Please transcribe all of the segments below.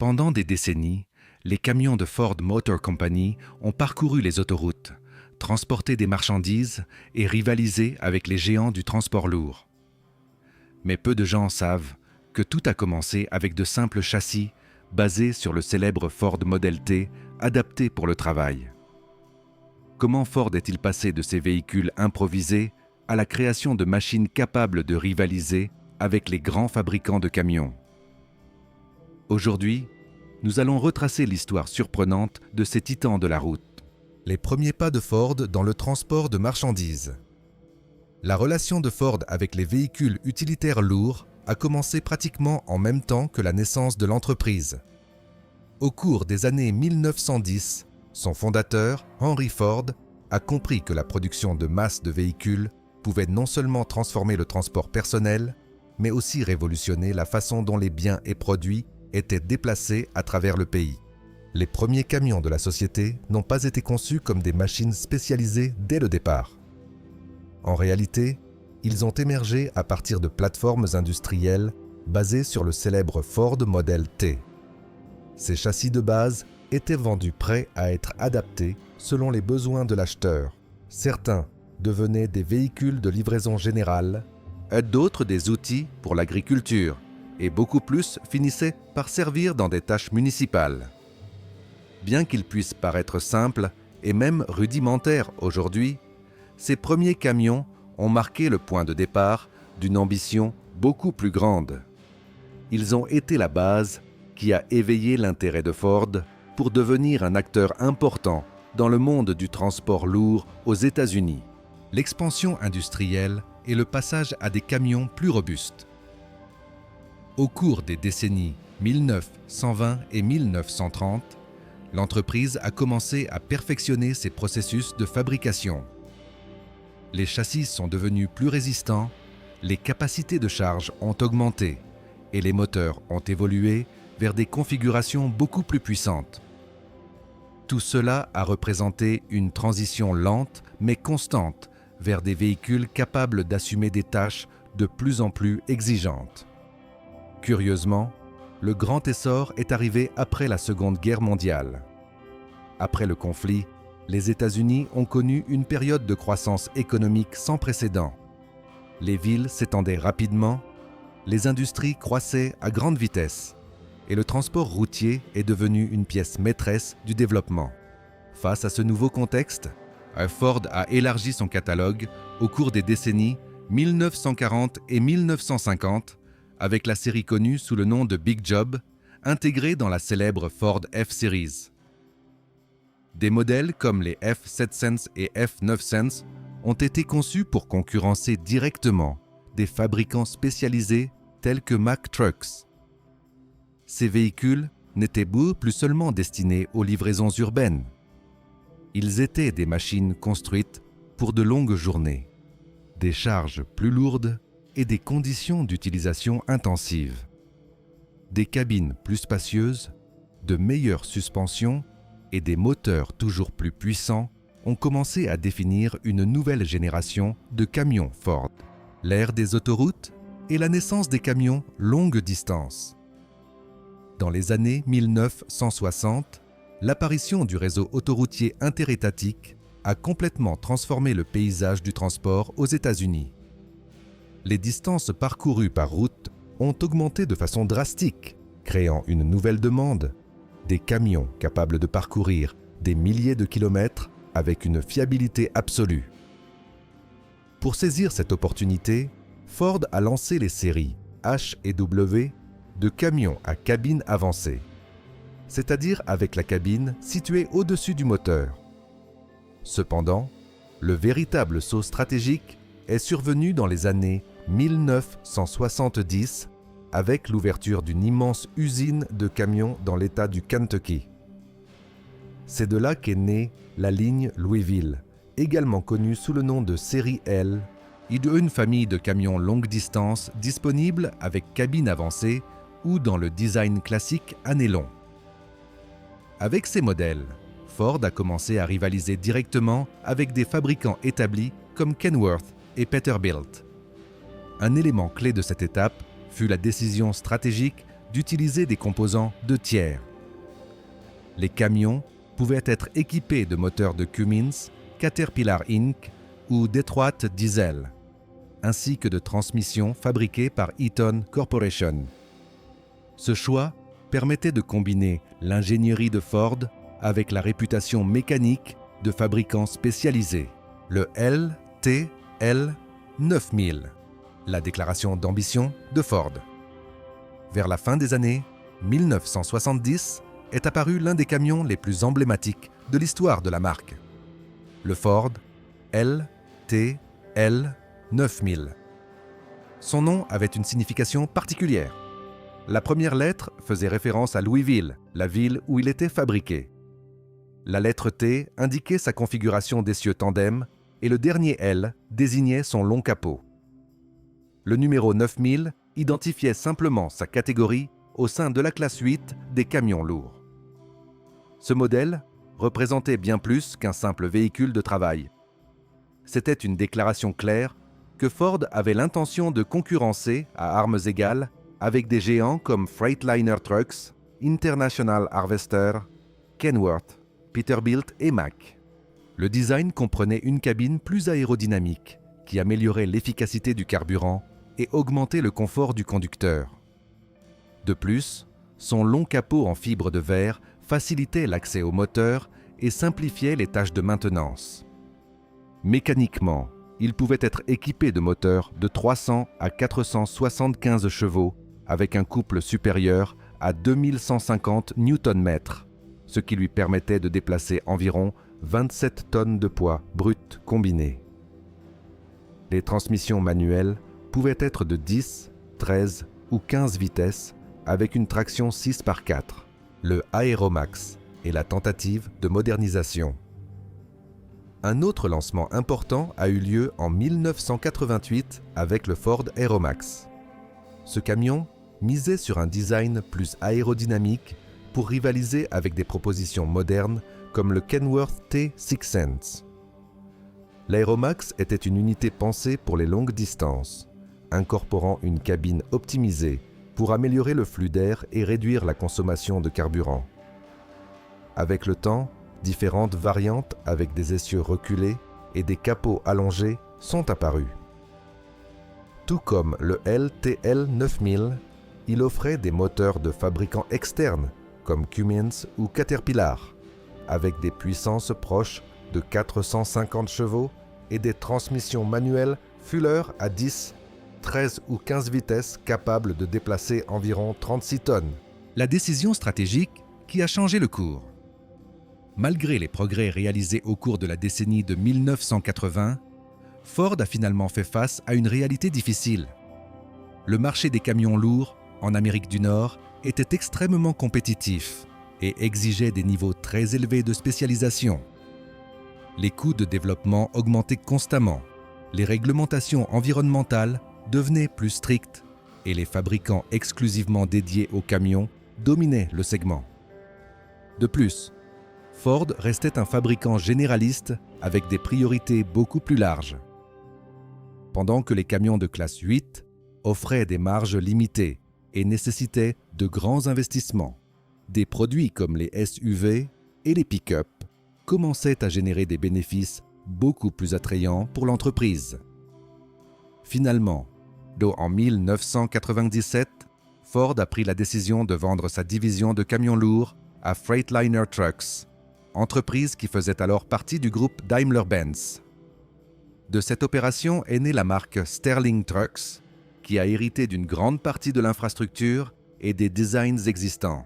Pendant des décennies, les camions de Ford Motor Company ont parcouru les autoroutes, transporté des marchandises et rivalisé avec les géants du transport lourd. Mais peu de gens savent que tout a commencé avec de simples châssis basés sur le célèbre Ford Model T adapté pour le travail. Comment Ford est-il passé de ces véhicules improvisés à la création de machines capables de rivaliser avec les grands fabricants de camions? Aujourd'hui, nous allons retracer l'histoire surprenante de ces titans de la route. Les premiers pas de Ford dans le transport de marchandises. La relation de Ford avec les véhicules utilitaires lourds a commencé pratiquement en même temps que la naissance de l'entreprise. Au cours des années 1910, son fondateur, Henry Ford, a compris que la production de masse de véhicules pouvait non seulement transformer le transport personnel, mais aussi révolutionner la façon dont les biens et produits étaient déplacés à travers le pays. Les premiers camions de la société n'ont pas été conçus comme des machines spécialisées dès le départ. En réalité, ils ont émergé à partir de plateformes industrielles basées sur le célèbre Ford Model T. Ces châssis de base étaient vendus prêts à être adaptés selon les besoins de l'acheteur. Certains devenaient des véhicules de livraison générale, D'autres des outils pour l'agriculture, et beaucoup plus finissaient par servir dans des tâches municipales. Bien qu'ils puissent paraître simples et même rudimentaires aujourd'hui, ces premiers camions ont marqué le point de départ d'une ambition beaucoup plus grande. Ils ont été la base qui a éveillé l'intérêt de Ford pour devenir un acteur important dans le monde du transport lourd aux États-Unis. L'expansion industrielle et le passage à des camions plus robustes. Au cours des décennies 1920 et 1930, l'entreprise a commencé à perfectionner ses processus de fabrication. Les châssis sont devenus plus résistants, les capacités de charge ont augmenté et les moteurs ont évolué vers des configurations beaucoup plus puissantes. Tout cela a représenté une transition lente mais constante vers des véhicules capables d'assumer des tâches de plus en plus exigeantes. Curieusement, le grand essor est arrivé après la Seconde Guerre mondiale. Après le conflit, les États-Unis ont connu une période de croissance économique sans précédent. Les villes s'étendaient rapidement, les industries croissaient à grande vitesse et le transport routier est devenu une pièce maîtresse du développement. Face à ce nouveau contexte, Ford a élargi son catalogue au cours des décennies 1940 et 1950 avec la série connue sous le nom de Big Job, intégrée dans la célèbre Ford F-Series. Des modèles comme les F-7 et F-9 ont été conçus pour concurrencer directement des fabricants spécialisés tels que Mack Trucks. Ces véhicules n'étaient plus seulement destinés aux livraisons urbaines. Ils étaient des machines construites pour de longues journées, des charges plus lourdes et des conditions d'utilisation intensives. Des cabines plus spacieuses, de meilleures suspensions et des moteurs toujours plus puissants ont commencé à définir une nouvelle génération de camions Ford. L'ère des autoroutes et la naissance des camions longue distance. Dans les années 1960, l'apparition du réseau autoroutier interétatique a complètement transformé le paysage du transport aux États-Unis. Les distances parcourues par route ont augmenté de façon drastique, créant une nouvelle demande, des camions capables de parcourir des milliers de kilomètres avec une fiabilité absolue. Pour saisir cette opportunité, Ford a lancé les séries H et W de camions à cabine avancée, c'est-à-dire avec la cabine située au-dessus du moteur. Cependant, le véritable saut stratégique est survenu dans les années 1970 avec l'ouverture d'une immense usine de camions dans l'État du Kentucky. C'est de là qu'est née la ligne Louisville, également connue sous le nom de série L, une famille de camions longue distance disponibles avec cabine avancée ou dans le design classique à nylon. Avec ces modèles, Ford a commencé à rivaliser directement avec des fabricants établis comme Kenworth et Peterbilt. Un élément clé de cette étape fut la décision stratégique d'utiliser des composants de tiers. Les camions pouvaient être équipés de moteurs de Cummins, Caterpillar Inc. ou Detroit Diesel, ainsi que de transmissions fabriquées par Eaton Corporation. Ce choix permettait de combiner l'ingénierie de Ford avec la réputation mécanique de fabricants spécialisés, le LTL 9000, la déclaration d'ambition de Ford. Vers la fin des années 1970 est apparu l'un des camions les plus emblématiques de l'histoire de la marque, le Ford LTL 9000. Son nom avait une signification particulière. La première lettre faisait référence à Louisville, la ville où il était fabriqué. La lettre T indiquait sa configuration d'essieu tandem et le dernier L désignait son long capot. Le numéro 9000 identifiait simplement sa catégorie au sein de la classe 8 des camions lourds. Ce modèle représentait bien plus qu'un simple véhicule de travail. C'était une déclaration claire que Ford avait l'intention de concurrencer à armes égales avec des géants comme Freightliner Trucks, International Harvester, Kenworth, Peterbilt et Mack. Le design comprenait une cabine plus aérodynamique qui améliorait l'efficacité du carburant et augmentait le confort du conducteur. De plus, son long capot en fibre de verre facilitait l'accès au moteur et simplifiait les tâches de maintenance. Mécaniquement, il pouvait être équipé de moteurs de 300 à 475 chevaux avec un couple supérieur à 2150 Nm, ce qui lui permettait de déplacer environ 27 tonnes de poids brut combiné. Les transmissions manuelles pouvaient être de 10, 13 ou 15 vitesses avec une traction 6x4, le Aeromax et la tentative de modernisation. Un autre lancement important a eu lieu en 1988 avec le Ford Aeromax. Ce camion misait sur un design plus aérodynamique pour rivaliser avec des propositions modernes comme le Kenworth T6 Sense. L'Aeromax était une unité pensée pour les longues distances, incorporant une cabine optimisée pour améliorer le flux d'air et réduire la consommation de carburant. Avec le temps, différentes variantes avec des essieux reculés et des capots allongés sont apparues. Tout comme le LTL 9000, il offrait des moteurs de fabricants externes comme Cummins ou Caterpillar, avec des puissances proches de 450 chevaux et des transmissions manuelles Fuller à 10, 13 ou 15 vitesses capables de déplacer environ 36 tonnes. La décision stratégique qui a changé le cours. Malgré les progrès réalisés au cours de la décennie de 1980, Ford a finalement fait face à une réalité difficile. Le marché des camions lourds en Amérique du Nord était extrêmement compétitif et exigeait des niveaux très élevés de spécialisation. Les coûts de développement augmentaient constamment, les réglementations environnementales devenaient plus strictes et les fabricants exclusivement dédiés aux camions dominaient le segment. De plus, Ford restait un fabricant généraliste avec des priorités beaucoup plus larges. Pendant que les camions de classe 8 offraient des marges limitées et nécessitaient de grands investissements, des produits comme les SUV et les pick-up commençaient à générer des bénéfices beaucoup plus attrayants pour l'entreprise. Finalement, en 1997, Ford a pris la décision de vendre sa division de camions lourds à Freightliner Trucks, entreprise qui faisait alors partie du groupe Daimler-Benz. De cette opération est née la marque Sterling Trucks, qui a hérité d'une grande partie de l'infrastructure et des designs existants.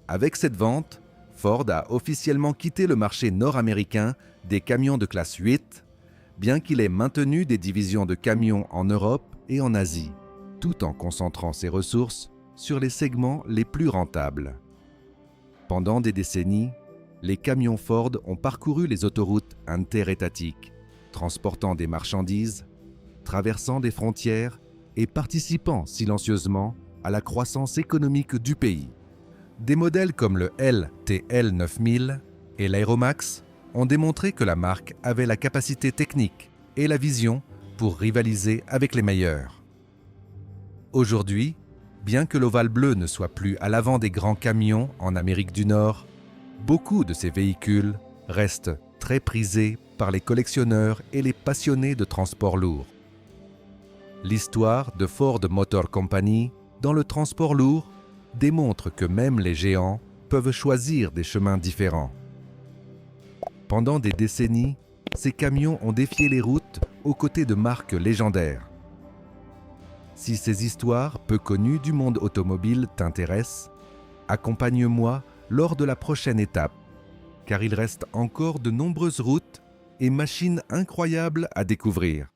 Avec cette vente, Ford a officiellement quitté le marché nord-américain des camions de classe 8, bien qu'il ait maintenu des divisions de camions en Europe et en Asie, tout en concentrant ses ressources sur les segments les plus rentables. Pendant des décennies, les camions Ford ont parcouru les autoroutes interétatiques, transportant des marchandises, traversant des frontières et participant silencieusement à la croissance économique du pays. Des modèles comme le LTL 9000 et l'Aeromax ont démontré que la marque avait la capacité technique et la vision pour rivaliser avec les meilleurs. Aujourd'hui, Bien que l'Ovale bleu ne soit plus à l'avant des grands camions en Amérique du Nord, beaucoup de ces véhicules restent très prisés par les collectionneurs et les passionnés de transport lourd. L'histoire de Ford Motor Company dans le transport lourd démontre que même les géants peuvent choisir des chemins différents. Pendant des décennies, ces camions ont défié les routes aux côtés de marques légendaires. Si ces histoires peu connues du monde automobile t'intéressent, accompagne-moi lors de la prochaine étape, car il reste encore de nombreuses routes et machines incroyables à découvrir.